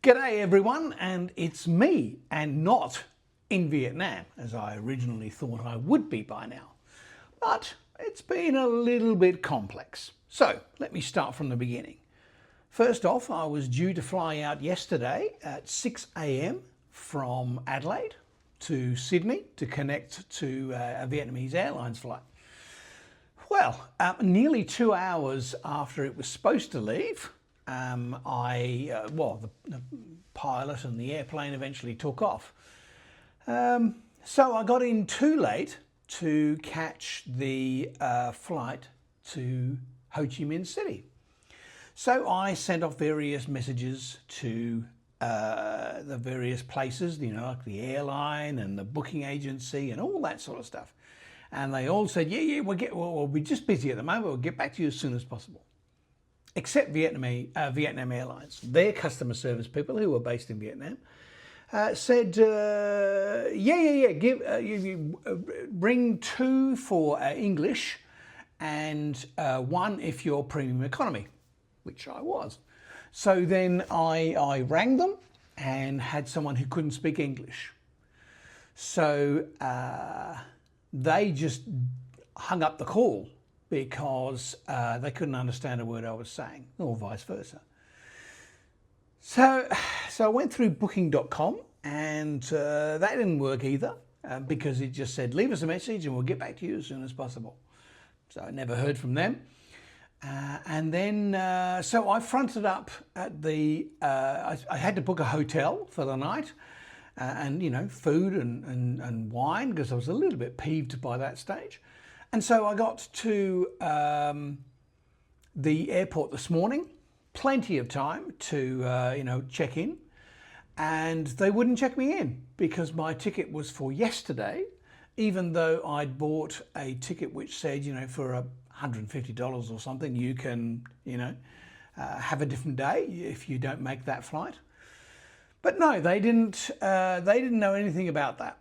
G'day everyone, and it's me, and not in Vietnam, as I originally thought I would be by now. But it's been a little bit complex. So let me start from the beginning. First off, I was due to fly out yesterday at 6 a.m. from Adelaide to Sydney to connect to a Vietnamese Airlines flight. Well, nearly 2 hours after it was supposed to leave, the pilot and the airplane eventually took off. So I got in too late to catch the flight to Ho Chi Minh City. So I sent off various messages to the various places, like the airline and the booking agency and all that sort of stuff. And they all said, we're just busy at the moment, we'll get back to you as soon as possible. Except Vietnam Airlines. Their customer service people, who were based in Vietnam, said, bring 2 for English and 1 if you're premium economy, which I was. So then I rang them and had someone who couldn't speak English. So they just hung up the call because they couldn't understand a word I was saying, or vice versa. So I went through booking.com and that didn't work either because it just said, leave us a message and we'll get back to you as soon as possible. So I never heard from them. And then, so I fronted up at the, I had to book a hotel for the night and, food and wine because I was a little bit peeved by that stage. And so I got to the airport this morning, plenty of time to, check in, and they wouldn't check me in because my ticket was for yesterday, even though I'd bought a ticket which said, for $150 or something, you can, have a different day if you don't make that flight. But no, they didn't know anything about that,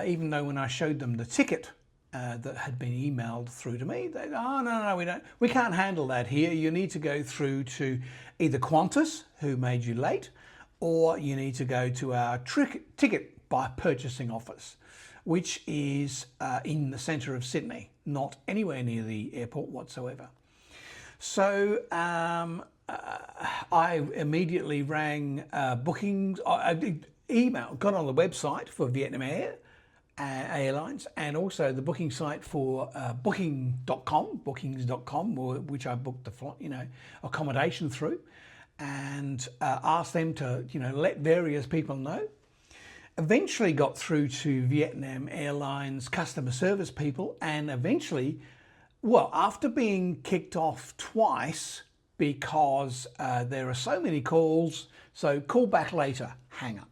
even though when I showed them the ticket that had been emailed through to me, they, no, we can't handle that here. You need to go through to either Qantas, who made you late, or you need to go to our ticket by purchasing office, which is in the centre of Sydney, not anywhere near the airport whatsoever. So I immediately rang bookings, I got on the website for Vietnam Airlines and also the booking site for bookings.com, which I booked the flight, accommodation through, and asked them to, let various people know. Eventually got through to Vietnam Airlines customer service people, and eventually, after being kicked off twice because there are so many calls, so call back later, hang up.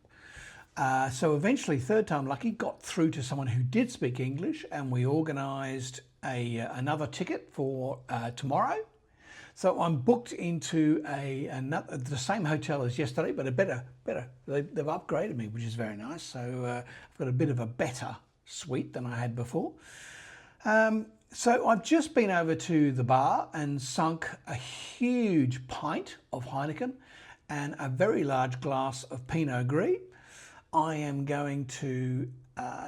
So eventually, third time lucky, got through to someone who did speak English, and we organised another ticket for tomorrow. So I'm booked into the same hotel as yesterday, but a better. They've upgraded me, which is very nice. So I've got a bit of a better suite than I had before. So I've just been over to the bar and sunk a huge pint of Heineken and a very large glass of Pinot Gris. I am going to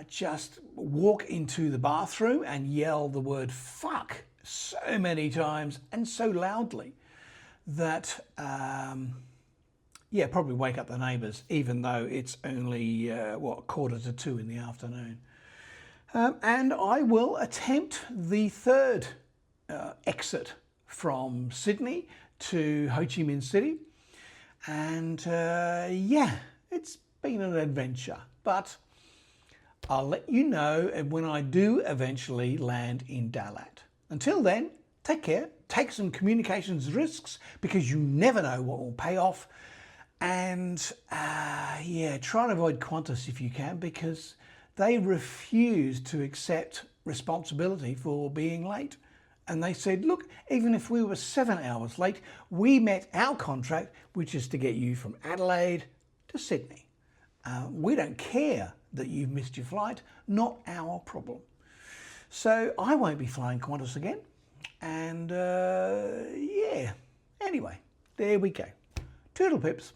just walk into the bathroom and yell the word fuck so many times and so loudly that, probably wake up the neighbours, even though it's only, 1:45 in the afternoon. And I will attempt the third exit from Sydney to Ho Chi Minh City. And it's been an adventure, but I'll let you know when I do eventually land in Dalat. Until then, take care, take some communications risks because you never know what will pay off. And try and avoid Qantas if you can because they refuse to accept responsibility for being late. And they said, look, even if we were 7 hours late, we met our contract, which is to get you from Adelaide to Sydney. We don't care that you've missed your flight, not our problem. So I won't be flying Qantas again. And anyway, there we go. Toodle pips.